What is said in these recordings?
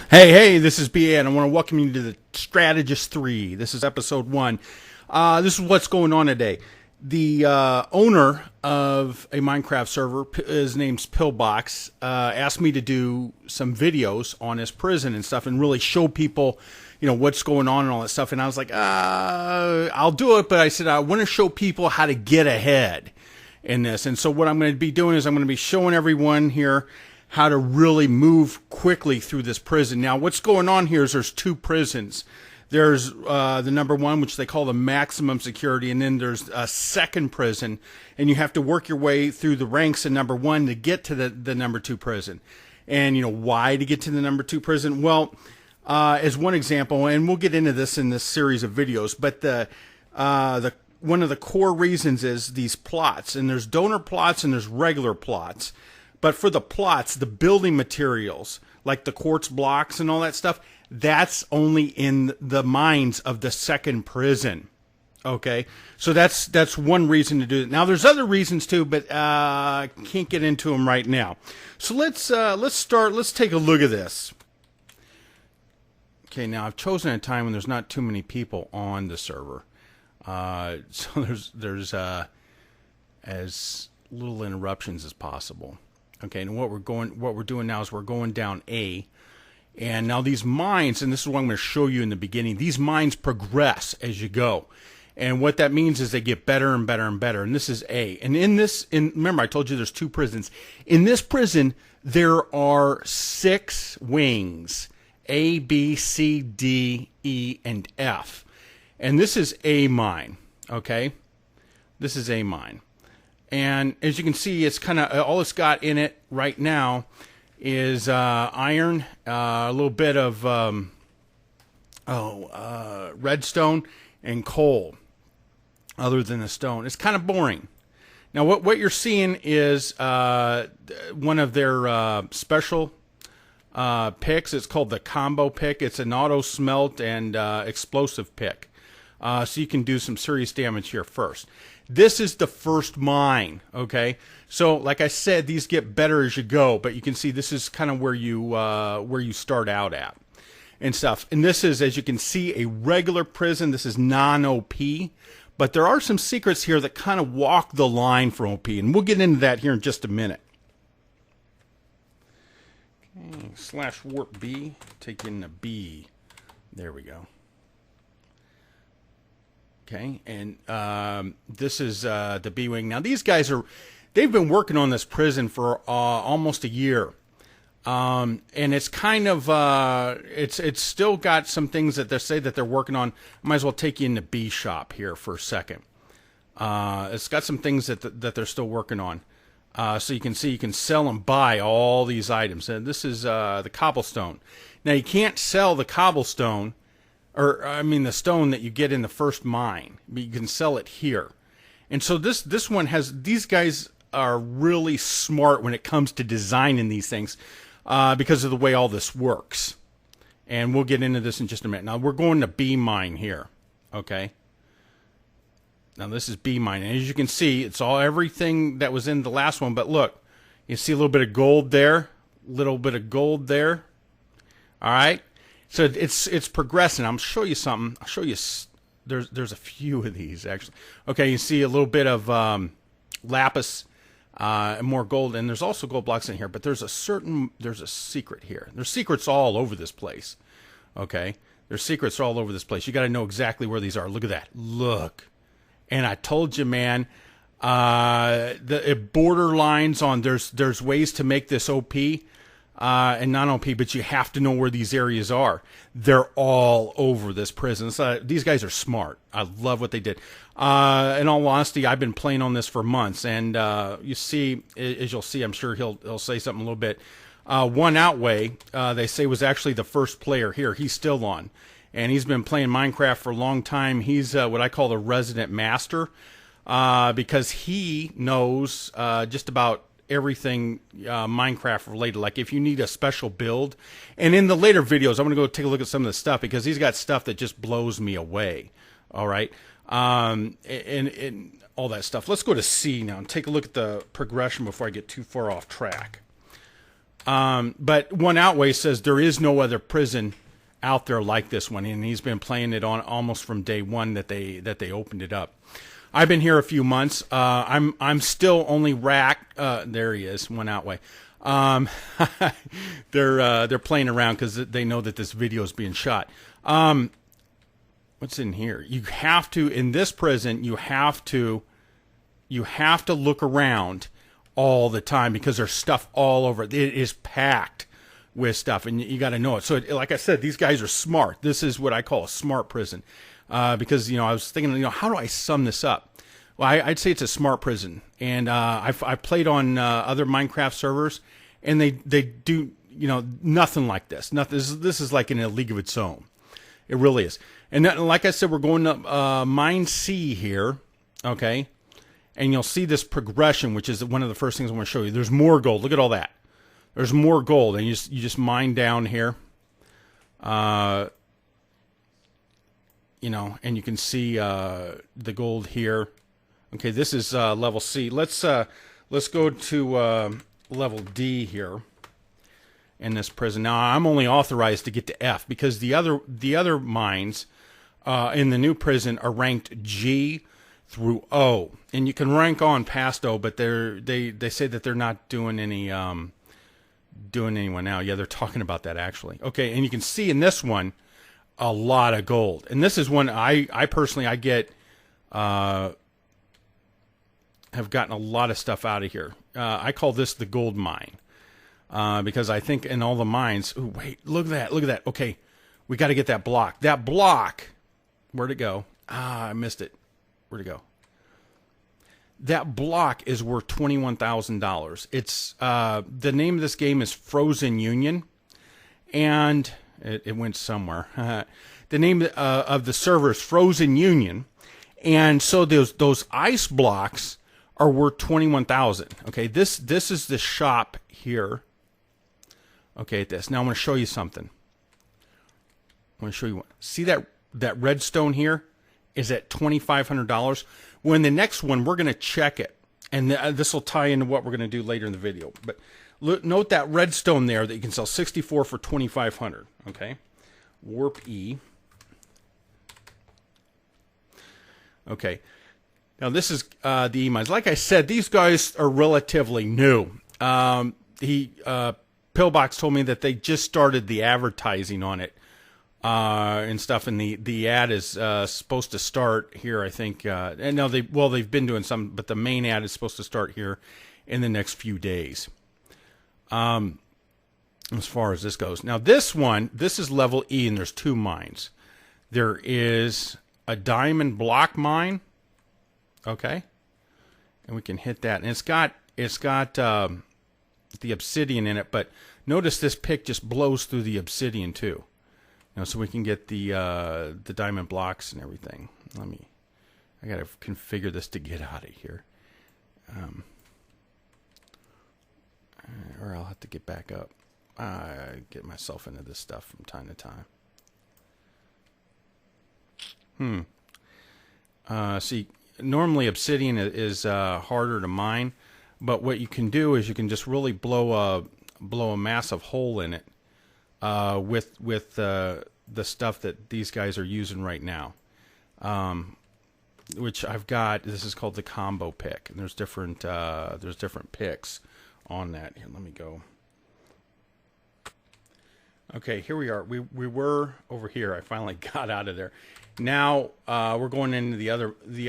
Hey, this is BA, and I want to welcome you to the Strategist 3. This is episode 1. This is what's going on today. The owner of a Minecraft server, his name's Pillbox, asked me to do some videos on his prison and stuff and really show people, what's going on and all that stuff. And I was like, I'll do it, but I said I want to show people how to get ahead in this. And so what I'm going to be doing is I'm going to be showing everyone here how to really move quickly through this prison. Now, what's going on here is there's two prisons. There's the number one, which they call the maximum security, and then there's a second prison, and you have to work your way through the ranks in number one to get to the number two prison. And why to get to the number two prison? Well, as one example, and we'll get into this in this series of videos, but the one of the core reasons is these plots, and there's donor plots and there's regular plots. But for the plots, the building materials, like the quartz blocks and all that stuff, that's only in the mines of the second prison. Okay, so that's one reason to do it. Now, there's other reasons too, but can't get into them right now. So let's start. Let's take a look at this. Okay, now I've chosen a time when there's not too many people on the server, so there's as little interruptions as possible. Okay, and what we're doing now is we're going down A, and now these mines, and this is what I'm going to show you in the beginning. These mines progress as you go, and what that means is they get better and better and better. And this is A, and remember I told you there's two prisons. In this prison there are 6 wings: A, B, C, D, E, and F, and this is A mine. Okay, this is A mine. And as you can see, it's kind of all it's got in it right now is iron, a little bit of redstone and coal. Other than the stone, it's kind of boring. Now, what you're seeing is one of their special picks. It's called the combo pick. It's an auto smelt and explosive pick, so you can do some serious damage here first. This is the first mine, okay? So, like I said, these get better as you go, but you can see this is kind of where you start out at and stuff. And this is, as you can see, a regular prison. This is non-OP, but there are some secrets here that kind of walk the line for OP, and we'll get into that here in just a minute. Okay, /warp B, take in the B. There we go. Okay, and this is the B-Wing. Now, these guys they've been working on this prison for almost a year. And it's kind of, it's still got some things that they say that they're working on. I might as well take you in the B shop here for a second. It's got some things that they're still working on. So you can see you can sell and buy all these items. And this is the cobblestone. Now, you can't sell the cobblestone, or I mean the stone that you get in the first mine, but you can sell it here. And so this one has, these guys are really smart when it comes to designing these things because of the way all this works. And we'll get into this in just a minute. Now we're going to B mine here, okay? Now this is B mine, and as you can see, it's everything that was in the last one, but look, you see a little bit of gold there, little bit of gold there. All right? So it's progressing. I'm show you something. I'll show you. There's a few of these actually. Okay, you see a little bit of lapis and more gold, and there's also gold blocks in here. But there's a secret here. There's secrets all over this place. Okay, there's secrets all over this place. You got to know exactly where these are. Look at that. Look, and I told you, man. The borderlines on there's ways to make this OP. And non-OP, but you have to know where these areas are. They're all over this prison. So these guys are smart. I love what they did. In all honesty, I've been playing on this for months, and you see, as you'll see, I'm sure he'll say something a little bit. One Outway, they say, was actually the first player here. He's still on, and he's been playing Minecraft for a long time. He's what I call the resident master, because he knows just about everything Minecraft related. Like if you need a special build, and in the later videos I'm going to go take a look at some of the stuff, because he's got stuff that just blows me away. All right, and all that stuff. Let's go to C now and take a look at the progression before I get too far off track. But One Outway says there is no other prison out there like this one, and he's been playing it on almost from day one that they opened it up. I've been here a few months. I'm still only racked. There he is, One Outway. They're playing around because they know that this video is being shot. What's in here? You have to, in this prison, you have to look around all the time because there's stuff all over. It is packed with stuff, and you got to know it. So, like I said, these guys are smart. This is what I call a smart prison, because I was thinking, how do I sum this up? Well, I'd say it's a smart prison, and I've played on other Minecraft servers, and they do nothing like this. Nothing. This is like in a league of its own. It really is. And like I said, we're going up Mine C here, okay? And you'll see this progression, which is one of the first things I want to show you. There's more gold. Look at all that. There's more gold, and you just mine down here, and you can see the gold here. Okay, this is level C. Let's go to level D here in this prison. Now I'm only authorized to get to F because the other mines in the new prison are ranked G through O, and you can rank on past O, but they say that they're not doing any one now. Yeah, they're talking about that actually. Okay, and you can see in this one a lot of gold, and this is one I personally get have gotten a lot of stuff out of here. I call this the gold mine because I think in all the mines. Ooh, wait, look at that. Okay, we got to get that block. That block, where'd it go? I missed it. Where'd it go? That block is worth $21,000. It's the name of this game is Frozen Union, and it went somewhere. The name of the server is Frozen Union, and so those ice blocks are worth $21,000. Okay, this is the shop here. Okay, at this. Now I'm going to show you something. I'm going to show you one. See that redstone here is at $2,500. When the next one, we're going to check it, and this will tie into what we're going to do later in the video. But note that redstone there that you can sell 64 for $2,500. Okay, warp E. Okay, now this is the E mines. Like I said, these guys are relatively new. Pillbox told me that they just started the advertising on it. And stuff, and the ad is supposed to start here, I think. And now they've been doing some, but the main ad is supposed to start here in the next few days. As far as this goes, now this is level E, and there's two mines. There is a diamond block mine, okay, and we can hit that, and it's got the obsidian in it, but notice this pick just blows through the obsidian too. So we can get the diamond blocks and everything. I gotta configure this to get out of here, or I'll have to get back up. Get myself into this stuff from time to time. See, normally obsidian is harder to mine, but what you can do is you can just really blow a massive hole in it. With the stuff that these guys are using right now, which I've got. This is called the combo pick, and there's different picks on that. Here, let me go. Okay, here we are. We were over here. I finally got out of there. Now we're going into the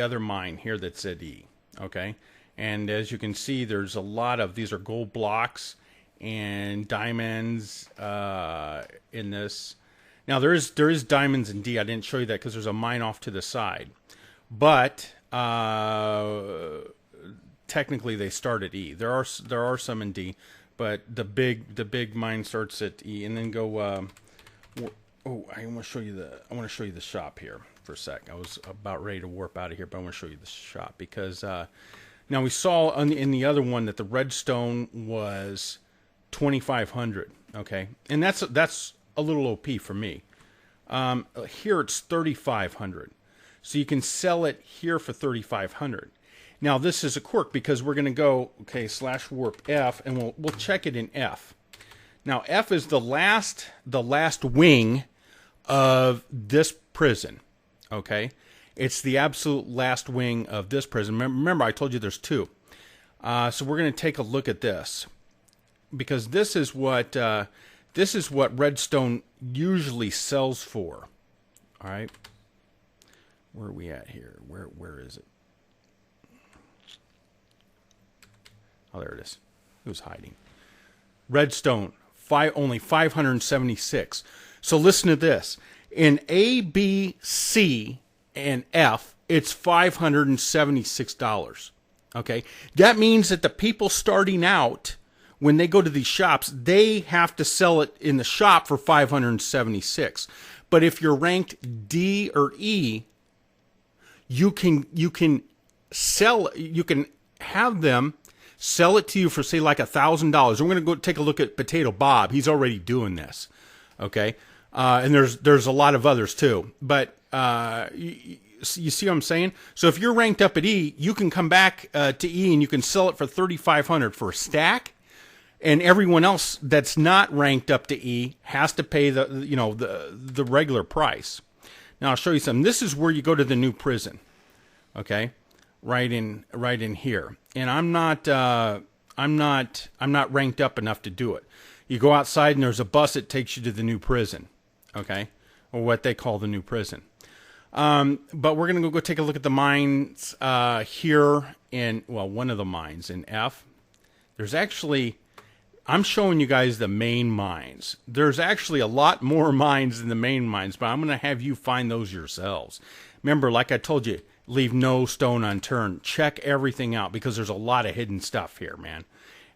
other mine here that's at E. Okay, and as you can see, there's a lot of these are gold blocks and diamonds in this. Now there is diamonds in D. I didn't show you that because there's a mine off to the side, but technically they start at E. There are some in D, but the big mine starts at E, and then go. I want to show you the shop here for a sec. I was about ready to warp out of here, but I want to show you the shop because now we saw in the other one that the redstone was 2,500, okay, and that's a little OP for me. Here it's 3,500, so you can sell it here for 3,500. Now this is a quirk because we're going to go /warp F, and we'll check it in F. Now F is the last wing of this prison. Okay, it's the absolute last wing of this prison. Remember, I told you there's two. So we're going to take a look at this, because this is what Redstone usually sells for. All right, where are we at here? Where is it? Oh, there it is. It was hiding. Redstone, only 576. So listen to this. In A, B, C, and F, it's $576. Okay? That means that the people starting out, when they go to these shops, they have to sell it in the shop for $576. But if you're ranked D or E, you can have them sell it to you for, say, like $1,000. We're going to go take a look at Potato Bob. He's already doing this. Okay? And there's a lot of others too. But you see what I'm saying? So if you're ranked up at E, you can come back to E and you can sell it for $3,500 for a stack. And everyone else that's not ranked up to E has to pay the regular price. Now I'll show you something. This is where you go to the new prison. Okay? Right in here. And I'm not ranked up enough to do it. You go outside and there's a bus that takes you to the new prison. Okay? Or what they call the new prison. But we're going to go take a look at the mines here in, well, one of the mines in F. There's actually, I'm showing you guys the main mines. There's actually a lot more mines than the main mines, but I'm going to have you find those yourselves. Remember, like I told you, leave no stone unturned. Check everything out, because there's a lot of hidden stuff here, man.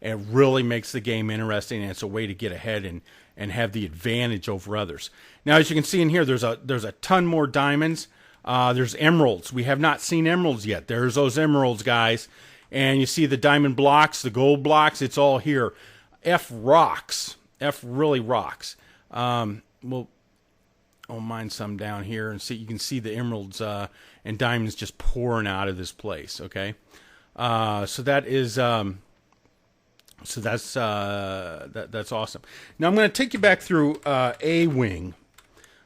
It really makes the game interesting, and it's a way to get ahead and have the advantage over others. Now, as you can see in here, there's a ton more diamonds. There's emeralds. We have not seen emeralds yet. There's those emeralds, guys. And you see the diamond blocks, the gold blocks. It's all here. F rocks. F really rocks. I'll mine some down here and see. You can see the emeralds and diamonds just pouring out of this place. Okay, so that is that's awesome. Now I'm going to take you back through A wing.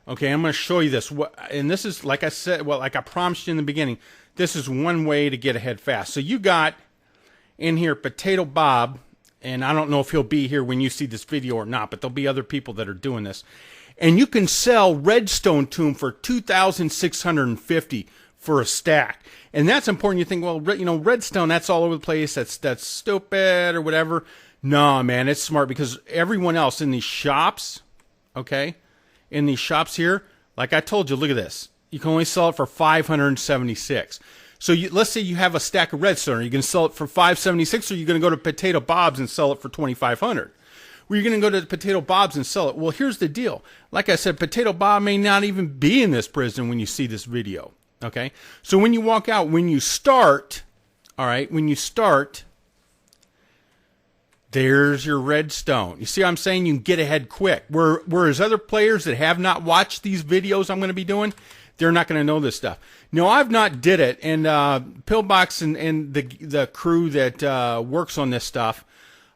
Okay, I'm going to show you this. And this is, like I said, well, like I promised you in the beginning, this is one way to get ahead fast. So you got in here Potato Bob, and I don't know if he'll be here when you see this video or not, but there'll be other people that are doing this. And you can sell redstone to him for $2,650 for a stack. And that's important. You think, well, redstone, that's all over the place. That's stupid or whatever. No, man, it's smart, because everyone else in these shops, okay, in these shops here, like I told you, look at this. You can only sell it for $576. So let's say you have a stack of redstone. Are you going to sell it for $576, or are you going to go to Potato Bob's and sell it for $2,500? Well, you're going to go to Potato Bob's and sell it. Well, here's the deal. Like I said, Potato Bob may not even be in this prison when you see this video. Okay? So when you walk out, when you start, all right, there's your redstone. You see what I'm saying? You can get ahead quick. Whereas other players that have not watched these videos I'm going to be doing, they're not going to know this stuff. No, I've not did it. And Pillbox and the crew that works on this stuff,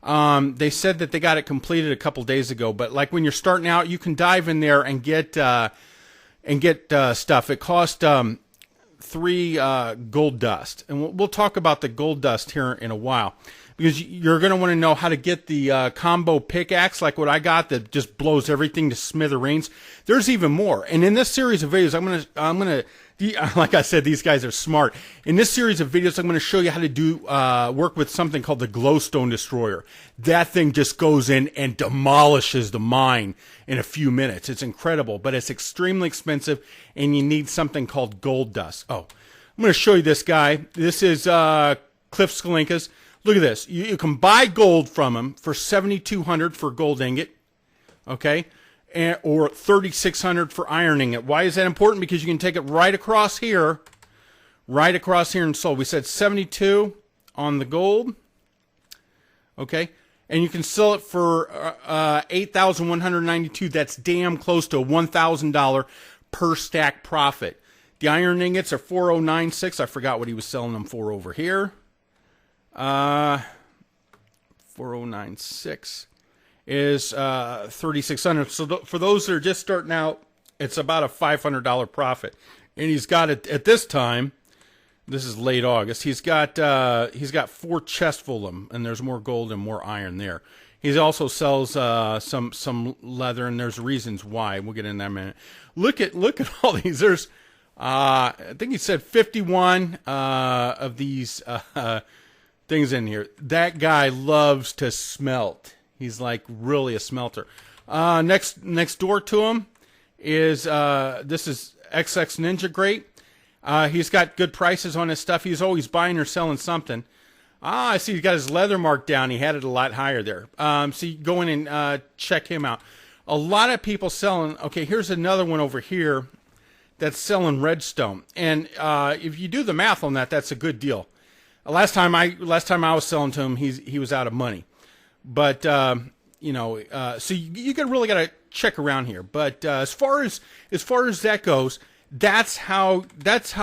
they said that they got it completed a couple days ago. But like when you're starting out, you can dive in there and get stuff. It cost 3 gold dust, and we'll talk about the gold dust here in a while, because you're going to want to know how to get the combo pickaxe, like what I got, that just blows everything to smithereens. There's even more, and in this series of videos, I'm gonna like I said, these guys are smart. In this series of videos, I'm going to show you how to do work with something called the glowstone destroyer. That thing just goes in and demolishes the mine in a few minutes. It's incredible, but it's extremely expensive, and you need something called gold dust. Oh, I'm going to show you this guy. This is Cliff Skalinkas. Look at this. You can buy gold from him for $7,200 for a gold ingot, okay, or $3,600 for iron ingot. Why is that important? Because you can take it right across here and sold. We said 72 on the gold, okay, and you can sell it for $8,192. That's damn close to a $1,000 per stack profit. The iron ingots are $4,096. I forgot what he was selling them for over here. $4,096. is 3,600. So for those that are just starting out, it's about a $500 profit. And he's got it at this time. This is late August. He's got 4 chests full of them, and there's more gold and more iron there. He also sells some leather, and there's reasons why. We'll get into that in a minute. Look at all these. There's I think he said 51 of these things in here. That guy loves to smelt. He's like really a smelter. Next door to him is this is XX Ninja Great. He's got good prices on his stuff. He's always buying or selling something. I see he's got his leather mark down. He had it a lot higher there. So you go in and check him out. A lot of people selling. Okay, here's another one over here that's selling redstone. And if you do the math on that, that's a good deal. Last time I was selling to him, he was out of money. But you know, so you really got to check around here. But as far as that goes, that's how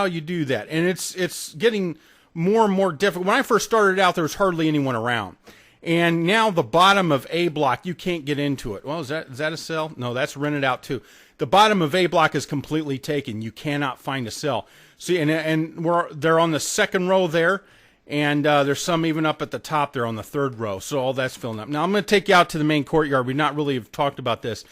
you do that. And it's getting more and more difficult. When I first started out, there was hardly anyone around. And now the bottom of A block, you can't get into it. Well, is that a cell? No, that's rented out too. The bottom of A block is completely taken. You cannot find a cell. See, and they're on the second row there, and there's some even up at the top there on the third row. So all that's filling up. Now I'm going to take you out to the main courtyard. We not really have talked about this,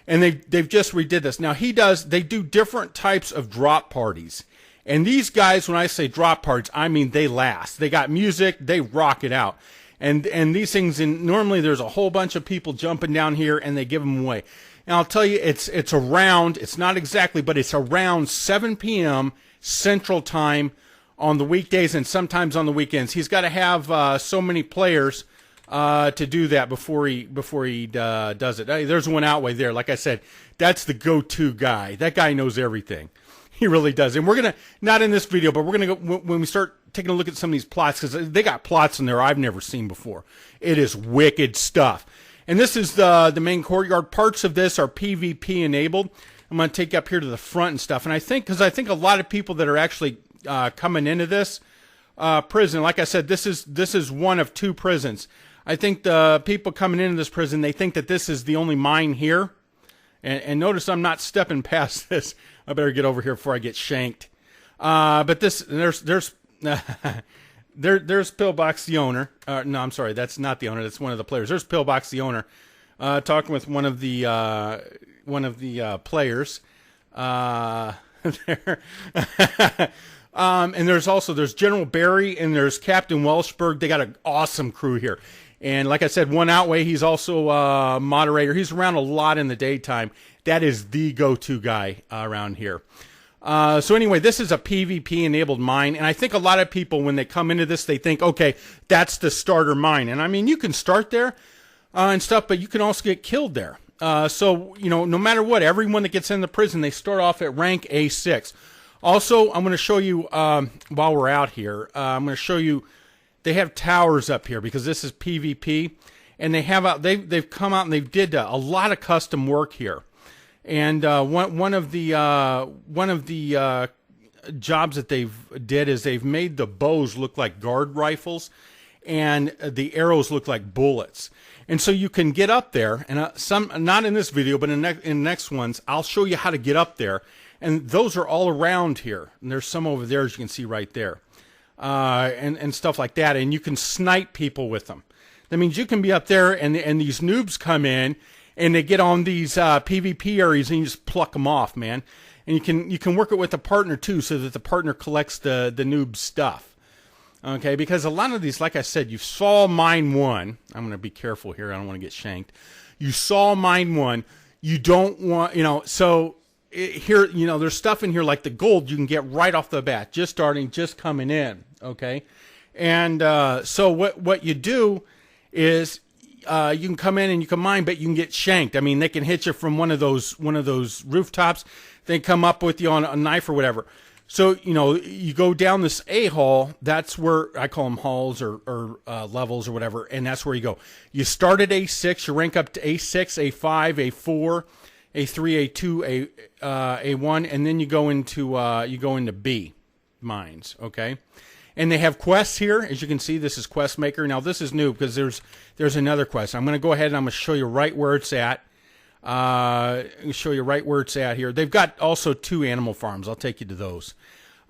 and they've just redid this. Now they do different types of drop parties. And these guys, when I say drop parties, I mean they last. They got music, they rock it out. And these things, normally there's a whole bunch of people jumping down here, and they give them away. And I'll tell you, it's around, it's not exactly, but it's around 7 p.m. Central Time on the weekdays and sometimes on the weekends. He's got to have so many players to do that before he does it. Hey, there's one out way there. Like I said, that's the go-to guy. That guy knows everything. He really does. And we're going to, not in this video, but we're going to go, when we start taking a look at some of these plots, because they got plots in there I've never seen before. It is wicked stuff. And this is the main courtyard. Parts of this are PvP enabled. I'm going to take you up here to the front and stuff. And I think a lot of people that are actually coming into this prison, like I said, this is one of 2 prisons. I think the people coming into this prison, they think that this is the only mine here. And notice I'm not stepping past this. I better get over here before I get shanked. But there's Pillbox, the owner. No, I'm sorry, that's not the owner. That's one of the players. There's Pillbox, the owner, talking with one of the players there. And there's General Barry and there's Captain Welshberg. They got an awesome crew here. And like I said, one outway, he's also a moderator. He's around a lot in the daytime. That is the go-to guy around here. So anyway, this is a PvP-enabled mine. And I think a lot of people, when they come into this, they think, okay, that's the starter mine. And I mean, you can start there and stuff, but you can also get killed there. So, you know, no matter what, everyone that gets in the prison, they start off at rank A6. Also, I'm going to show you, while we're out here, I'm going to show you, they have towers up here because this is PvP, and they've come out and they've did a lot of custom work here. And one of the jobs that they've did is they've made the bows look like guard rifles, and the arrows look like bullets. And so you can get up there, and some, not in this video, but in next ones, I'll show you how to get up there. And those are all around here. And there's some over there, as you can see right there. And stuff like that. And you can snipe people with them. That means you can be up there, and these noobs come in, and they get on these PvP areas, and you just pluck them off, man. And you can work it with a partner, too, so that the partner collects the noob stuff. Okay, because a lot of these, like I said, you saw mine 1. I'm going to be careful here. I don't want to get shanked. You saw mine 1. You don't want, so here, there's stuff in here like the gold you can get right off the bat, just starting, just coming in, okay? And so what you do is you can come in and you can mine, but you can get shanked. I mean, they can hit you from one of those rooftops. They come up with you on a knife or whatever. So, you go down this A hall. That's where I call them halls or levels or whatever. And that's where you go. You start at A6, you rank up to A6, A5, A4, A3, A2, A1, and then you go into B mines. Okay. And they have quests here. As you can see, this is Quest Maker. Now, this is new because there's another quest. I'm going to go ahead and I'm going to show you right where it's at. I'm going to show you right where it's at here. They've got also 2 animal farms. I'll take you to those.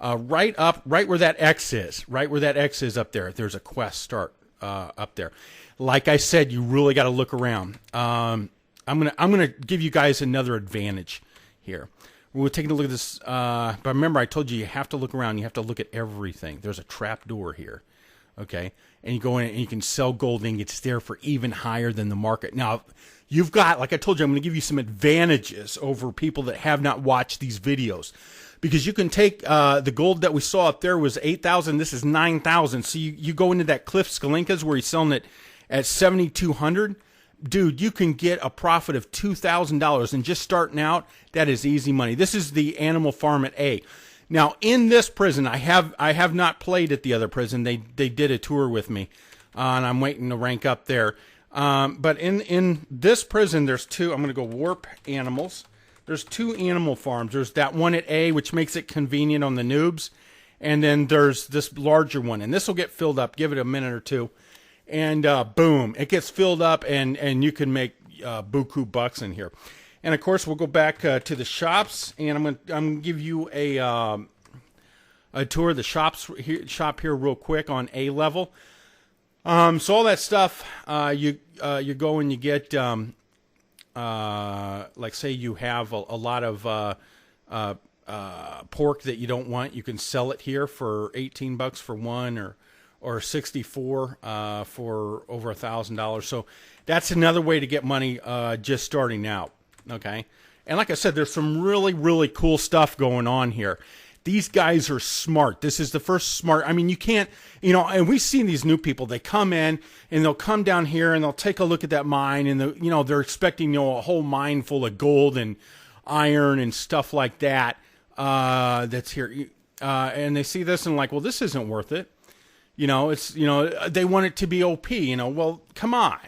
Right where that X is. Right where that X is up there. There's a quest start up there. Like I said, you really got to look around. I'm gonna give you guys another advantage here. We're taking a look at this, but remember I told you have to look around. You have to look at everything. There's a trap door here, okay? And you go in and you can sell gold ingots there for even higher than the market. Now, you've got, like I told you, I'm going to give you some advantages over people that have not watched these videos. Because you can take the gold that we saw up there was 8,000. This is 9,000. So you go into that Cliff Skalinka's where he's selling it at 7,200. Dude, you can get a profit of $2,000, and just starting out, that is easy money. This is the animal farm at A. Now, in this prison, I have not played at the other prison. They did a tour with me, and I'm waiting to rank up there. But in this prison, there's 2. I'm going to go warp animals. There's 2 animal farms. There's that one at A, which makes it convenient on the noobs, and then there's this larger one, and this will get filled up. Give it a minute or 2. And boom, it gets filled up, and you can make buku bucks in here. And of course, we'll go back to the shops, and I'm gonna give you a tour of the shop here real quick on A level. So all that stuff, you go and you get like say you have a lot of pork that you don't want. You can sell it here for 18 bucks for one, or 64 for over $1,000. So that's another way to get money just starting out. Okay, and like I said, there's some really, really cool stuff going on here. These guys are smart. This is the first smart. I mean, you can't, and we've seen these new people. They come in and they'll come down here and they'll take a look at that mine, and they're expecting a whole mine full of gold and iron and stuff like that. That's here, and they see this and like, well, this isn't worth it. They want it to be OP. Well, come on.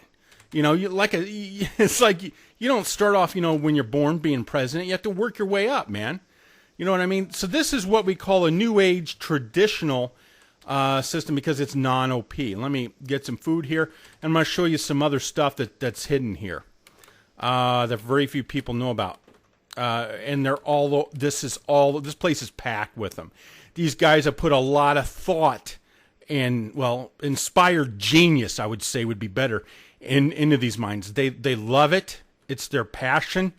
It's like you don't start off, when you're born being president. You have to work your way up, man. You know what I mean? So this is what we call a new age traditional system because it's non-OP. Let me get some food here, and I'm going to show you some other stuff that's hidden here that very few people know about. And this place is packed with them. These guys have put a lot of thought and, well, inspired genius, I would say would be better, into these mines. They love it. It's their passion.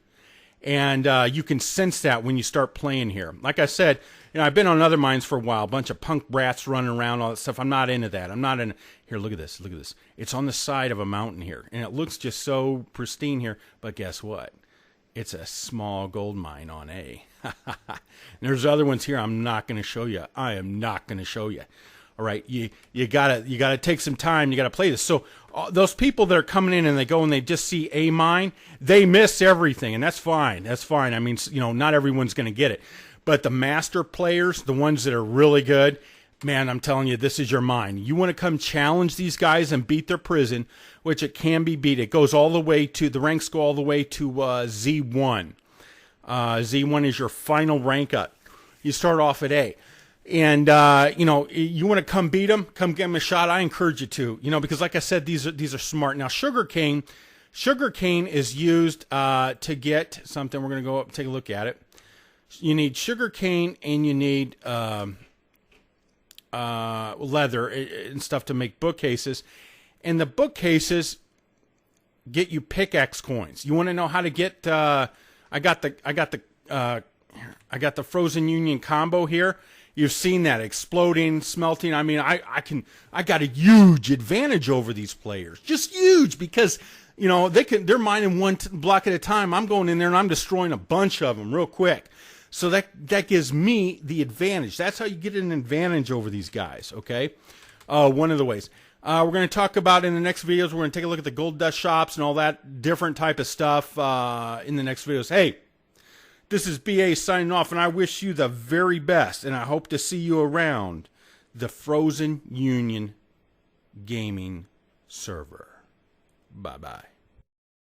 And you can sense that when you start playing here. Like I said, I've been on other mines for a while. A bunch of punk brats running around, all that stuff. I'm not into that. I'm not in. Here, look at this. Look at this. It's on the side of a mountain here. And it looks just so pristine here. But guess what? It's a small gold mine on A. There's other ones here I'm not going to show you. I am not going to show you. All right, you gotta take some time. You gotta play this. So those people that are coming in and they go and they just see a mine, they miss everything, and that's fine. That's fine. I mean, not everyone's gonna get it, but the master players, the ones that are really good, man, I'm telling you, this is your mine. You want to come challenge these guys and beat their prison, which it can be beat. It goes all the way to the ranks go all the way to Z1. Z1 is your final rank up. You start off at A. And, you want to come beat them, come give them a shot. I encourage you to, because like I said, these are smart. Now, sugarcane is used to get something. We're going to go up and take a look at it. You need sugarcane and you need leather and stuff to make bookcases. And the bookcases get you pickaxe coins. You want to know how to get, I got the Frozen Union combo here. You've seen that exploding, smelting. I mean, I got a huge advantage over these players, just huge because they're mining one block at a time. I'm going in there and I'm destroying a bunch of them real quick. So that gives me the advantage. That's how you get an advantage over these guys. Okay, one of the ways. We're going to talk about in the next videos. We're going to take a look at the gold dust shops and all that different type of stuff in the next videos. Hey. This is BA signing off, and I wish you the very best, and I hope to see you around the Frozen Union gaming server. Bye-bye.